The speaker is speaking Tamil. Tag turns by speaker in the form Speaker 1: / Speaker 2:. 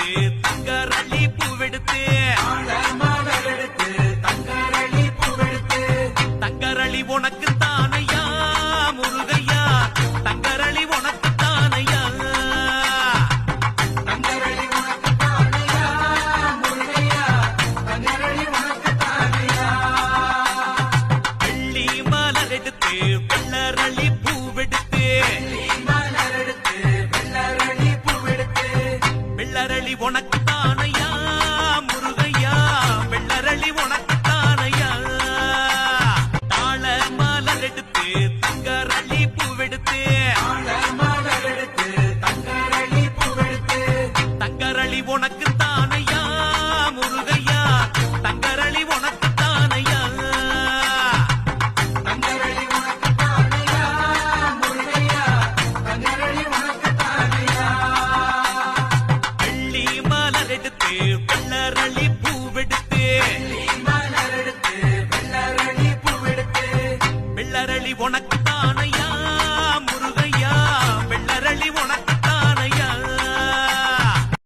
Speaker 1: எடுத்து தங்கரளி பூவெடுத்து தங்கரளி உனக்கு தானையா முருகையா தங்கரளி உனக்கு தானையா வெள்ளி மலர் எடுத்து வெள்ளரளி பூவெடுத்து வெள்ளரளி உனக்கு தானையா முருகையா வெள்ளரளி உனக்கு தானையா தாழ மலர் எடுத்து தங்கரளி பூவெடுத்து தங்கரளி உனக்கு தானையா முருகையா தங்கரளி உனக்கு தானையா வெள்ளி மலர் எடுத்து வெள்ளரளி பூவெடுத்து வெள்ளரளி உனக்கு